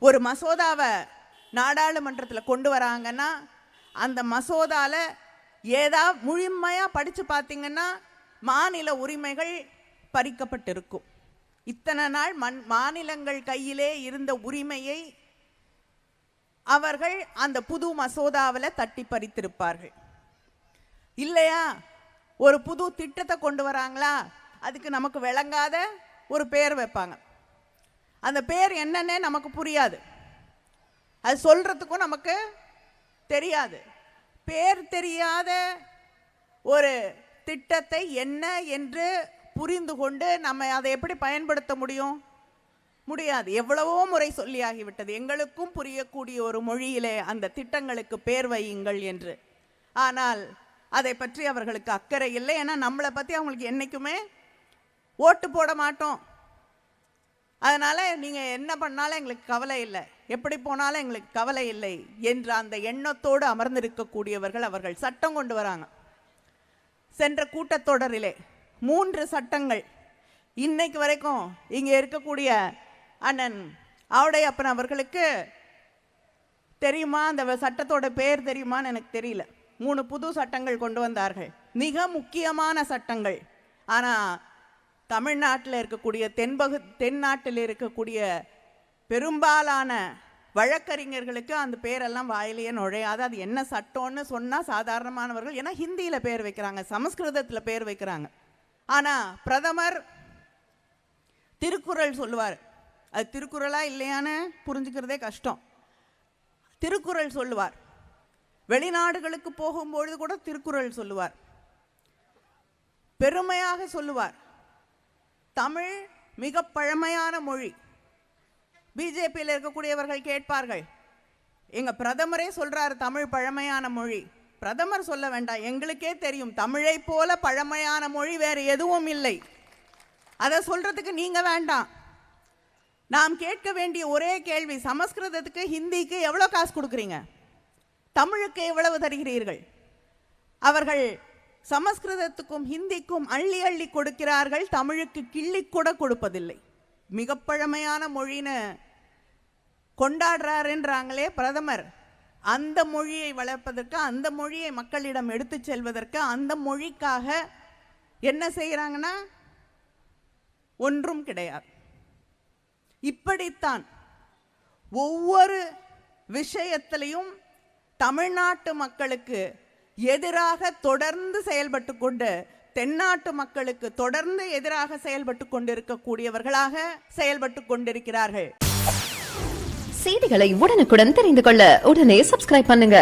ஒரு மசோதாவை நாடாளுமன்றத்தில் கொண்டு வராங்கன்னா அந்த மசோதாவில் ஏதாவது முழுமையாக படித்து பார்த்தீங்கன்னா மாநில உரிமைகள் பறிக்கப்பட்டிருக்கும். இத்தனை நாள் மாநிலங்கள் கையிலே இருந்த உரிமையை அவர்கள் அந்த புது மசோதாவில் தட்டி பறித்திருப்பார்கள். இல்லையா, ஒரு புது திட்டத்தை கொண்டு வராங்களா, அதுக்கு நமக்கு விளங்காத ஒரு பேர் வைப்பாங்க. அந்த பேர் என்னன்னே நமக்கு புரியாது, அது சொல்றதுக்கும் நமக்கு தெரியாது. பேர் தெரியாத ஒரு திட்டத்தை என்ன என்று புரிந்து கொண்டு நம்ம அதை எப்படி பயன்படுத்த முடியாது. எவ்வளவோ முறை சொல்லியாகிவிட்டது, எங்களுக்கும் புரியக்கூடிய ஒரு மொழியிலே அந்த திட்டங்களுக்கு பேர் வையுங்கள் என்று. ஆனால் அதை பற்றி அவர்களுக்கு அக்கறை இல்லை. ஏன்னா நம்மளை பற்றி அவங்களுக்கு என்றைக்குமே ஓட்டு போட மாட்டோம், அதனால் நீங்கள் என்ன பண்ணாலும் எங்களுக்கு கவலை இல்லை, எப்படி போனாலும் எங்களுக்கு கவலை இல்லை என்ற அந்த எண்ணத்தோடு அமர்ந்திருக்கக்கூடியவர்கள் அவர்கள் சட்டம் கொண்டு வராங்க. சென்ற கூட்டத்தொடரிலே 3 சட்டங்கள் இன்னைக்கு வரைக்கும் இங்கே இருக்கக்கூடிய அண்ணன் ஆவுடையப்பன் அவர்களுக்கு தெரியுமா, அந்த சட்டத்தோட பேர் தெரியுமான்னு எனக்கு தெரியல. 3 புது சட்டங்கள் கொண்டு வந்தார்கள், மிக முக்கியமான சட்டங்கள். ஆனால் தமிழ்நாட்டில் இருக்கக்கூடிய தென்னாட்டில் இருக்கக்கூடிய பெரும்பாலான வழக்கறிஞர்களுக்கு அந்த பேரெல்லாம் வாயிலேயே நுழையாது. அது என்ன சட்டம்னு சொன்னால் சாதாரணமானவர்கள், ஏன்னா ஹிந்தியில் பேர் வைக்கிறாங்க, சமஸ்கிருதத்தில் பேர் வைக்கிறாங்க. ஆனால் பிரதமர் திருக்குறள் சொல்லுவார், அது திருக்குறளா இல்லையான்னு புரிஞ்சுக்கிறதே கஷ்டம். திருக்குறள் சொல்லுவார், வெளிநாடுகளுக்கு போகும்பொழுது கூட திருக்குறள் சொல்லுவார், பெருமையாக சொல்லுவார். தமிழ் மிக பழமையான மொழி. பிஜேபியில் இருக்கக்கூடியவர்கள் கேட்பார்கள், எங்க பிரதமரே சொல்றாரு தமிழ் பழமையான மொழி. பிரதமர் சொல்ல வேண்டாம், எங்களுக்கே தெரியும் தமிழை போல பழமையான மொழி வேறு எதுவும் இல்லை. அதை சொல்றதுக்கு நீங்க வேண்டாம். நாம் கேட்க வேண்டிய ஒரே கேள்வி, சமஸ்கிருதத்துக்கு ஹிந்திக்கு எவ்வளோ காசு கொடுக்குறீங்க, தமிழுக்கு எவ்வளவு தருகிறீர்கள்? அவர்கள் சமஸ்கிருதத்துக்கும் ஹிந்திக்கும் அள்ளி அள்ளி கொடுக்கிறார்கள், தமிழுக்கு கிள்ளி கூட கொடுப்பதில்லை. மிக பழமையான மொழின்னு கொண்டாடுறாருன்றாங்களே பிரதமர், அந்த மொழியை வளர்ப்பதற்கு, அந்த மொழியை மக்களிடம் எடுத்து செல்வதற்கு, அந்த மொழிக்காக என்ன செய்கிறாங்கன்னா ஒன்றும் கிடையாது. இப்படித்தான் ஒவ்வொரு விஷயத்திலையும் தமிழ்நாட்டு மக்களுக்கு எதிராக தொடர்ந்து செயல்பட்டு கொண்டு, தென்னாட்டு மக்களுக்கு தொடர்ந்து எதிராக செயல்பட்டு கொண்டிருக்கக்கூடியவர்களாக செயல்பட்டு கொண்டிருக்கிறார்கள். செய்திகளை உடனுக்குடன் தெரிந்து கொள்ள உடனே சப்ஸ்கிரைப் பண்ணுங்க.